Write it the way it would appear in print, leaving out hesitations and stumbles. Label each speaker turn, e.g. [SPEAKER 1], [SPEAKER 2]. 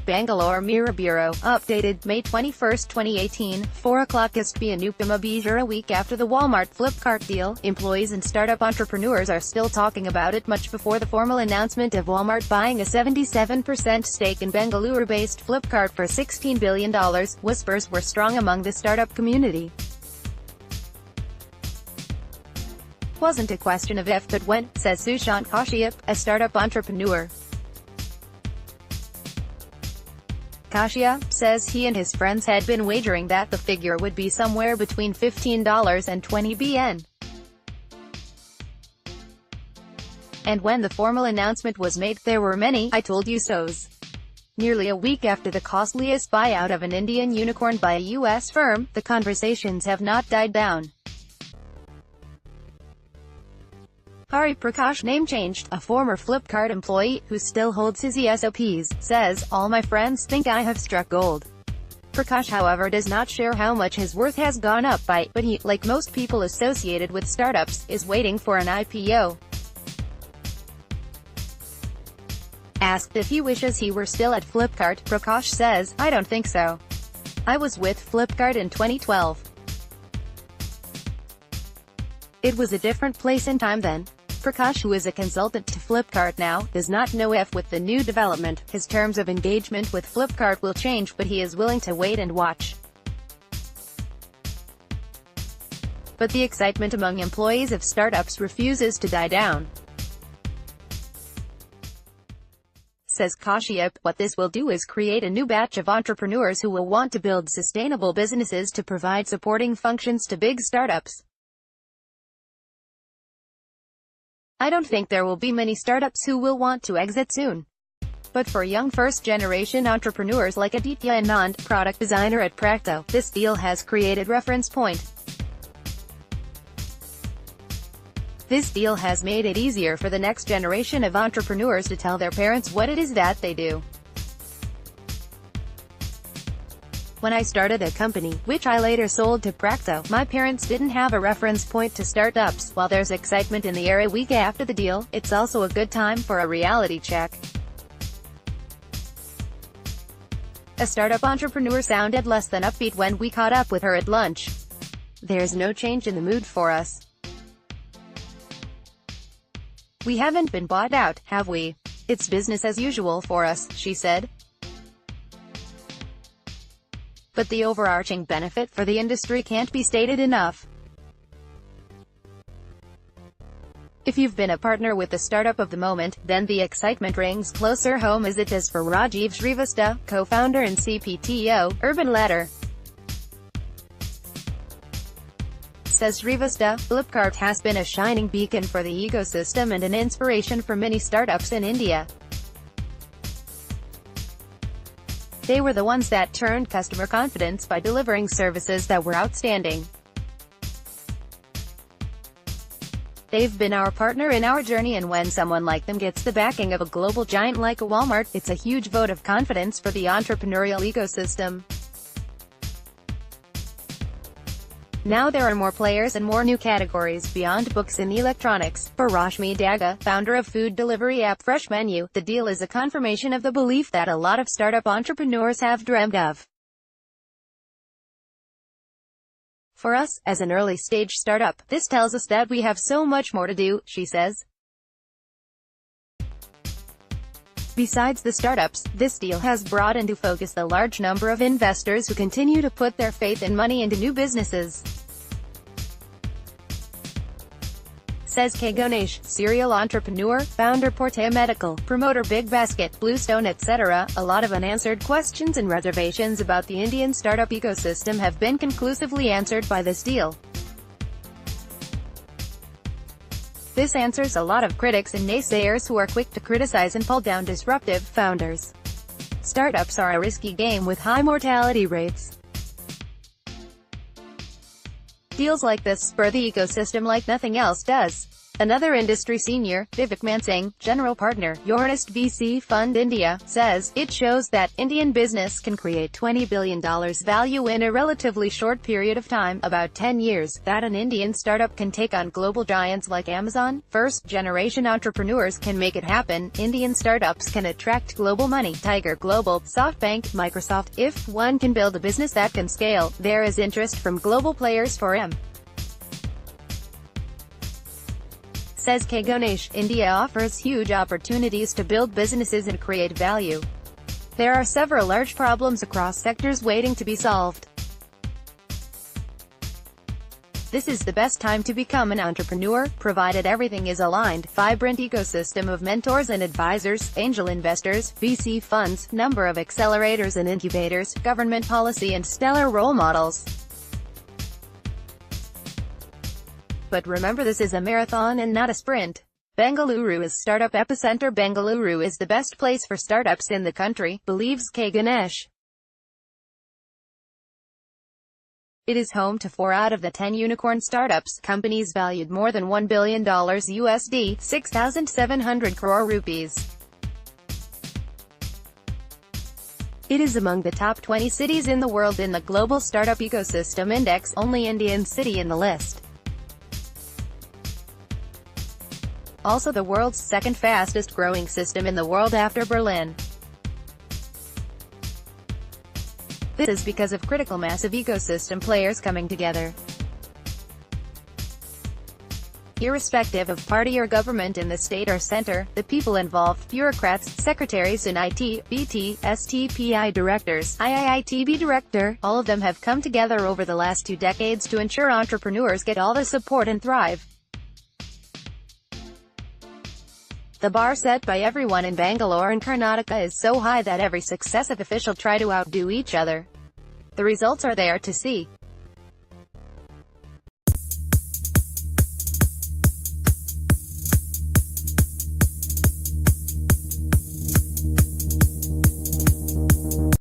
[SPEAKER 1] Bangalore Mirror Bureau, updated, May 21, 2018, 4 o'clock. ISTBy Anupama BijurA. A week after the Walmart-Flipkart deal, employees and startup entrepreneurs are still talking about it much before the formal announcement of Walmart buying a 77% stake in Bengaluru-based Flipkart for $16 billion. Whispers were strong among the startup community. Wasn't a question of if but when, says Sushant Kashyap, a startup entrepreneur. Kashyap says he and his friends had been wagering that the figure would be somewhere between $15 and 20 BN. And when the formal announcement was made, there were many "I told you so's." Nearly a week after the costliest buyout of an Indian unicorn by a U.S. firm, the conversations have not died down. Hari Prakash, name changed, a former Flipkart employee, who still holds his ESOPs, says, "All my friends think I have struck gold." Prakash, however, does not share how much his worth has gone up by, but he, like most people associated with startups, is waiting for an IPO. Asked if he wishes he were still at Flipkart, Prakash says, "I don't think so. I was with Flipkart in 2012. It was a different place and time then." Prakash, who is a consultant to Flipkart now, does not know if, with the new development, his terms of engagement with Flipkart will change, but he is willing to wait and watch. But the excitement among employees of startups refuses to die down. Says Kashyap, what this will do is create a new batch of entrepreneurs who will want to build sustainable businesses to provide supporting functions to big startups. "I don't think there will be many startups who will want to exit soon. But for young first-generation entrepreneurs like Aditya Anand, product designer at Practo, this deal has created reference point. This deal has made it easier for the next generation of entrepreneurs to tell their parents what it is that they do. When I started a company, which I later sold to Practo, my parents didn't have a reference point to startups. While there's excitement in the air a week after the deal, it's also a good time for a reality check." A startup entrepreneur sounded less than upbeat when we caught up with her at lunch. "There's no change in the mood for us. We haven't been bought out, have we? It's business as usual for us," she said. But the overarching benefit for the industry can't be stated enough. If you've been a partner with the startup of the moment, then the excitement rings closer home as it does for Rajiv Shrivastava, co-founder and CPTO, Urban Ladder. Says Shrivastava, Flipkart has been a shining beacon for the ecosystem and an inspiration for many startups in India. They were the ones that turned customer confidence by delivering services that were outstanding. They've been our partner in our journey, and when someone like them gets the backing of a global giant like a Walmart, it's a huge vote of confidence for the entrepreneurial ecosystem. Now there are more players and more new categories beyond books and electronics. For Rashmi Daga, founder of food delivery app Fresh Menu, the deal is a confirmation of the belief that a lot of startup entrepreneurs have dreamed of. "For us, as an early-stage startup, this tells us that we have so much more to do," she says. Besides the startups, this deal has brought into focus the large number of investors who continue to put their faith and money into new businesses. Says K. Ganesh, serial entrepreneur, founder Portea Medical, promoter Big Basket, Bluestone etc. A lot of unanswered questions and reservations about the Indian startup ecosystem have been conclusively answered by this deal. This answers a lot of critics and naysayers who are quick to criticize and pull down disruptive founders. Startups are a risky game with high mortality rates. Deals like this spur the ecosystem like nothing else does. Another industry senior, Vivek Mansingh, general partner, Yournest VC Fund India, says, it shows that Indian business can create $20 billion value in a relatively short period of time, about 10 years, that an Indian startup can take on global giants like Amazon. First-generation entrepreneurs can make it happen. Indian startups can attract global money. Tiger Global, SoftBank, Microsoft. If one can build a business that can scale, there is interest from global players for him. Says K. Ganesh, India offers huge opportunities to build businesses and create value. There are several large problems across sectors waiting to be solved. This is the best time to become an entrepreneur, provided everything is aligned. Vibrant ecosystem of mentors and advisors, angel investors, VC funds, number of accelerators and incubators, government policy and stellar role models. But remember, this is a marathon and not a sprint. Bengaluru is startup epicenter. Bengaluru is the best place for startups in the country, believes K. Ganesh. It is home to 4 out of the 10 unicorn startups, companies valued more than $1 billion USD, 6,700 crore rupees. It is among the top 20 cities in the world in the Global Startup Ecosystem Index, only Indian city in the list. Also the world's second fastest growing system in the world after Berlin. This is because of critical mass of ecosystem players coming together. Irrespective of party or government in the state or center, the people involved, bureaucrats, secretaries in IT, BT, ISTBy directors, IITB director, all of them have come together over the last 2 decades to ensure entrepreneurs get all the support and thrive. The bar set by everyone in Bangalore and Karnataka is so high that every successive official try to outdo each other. The results are there to see.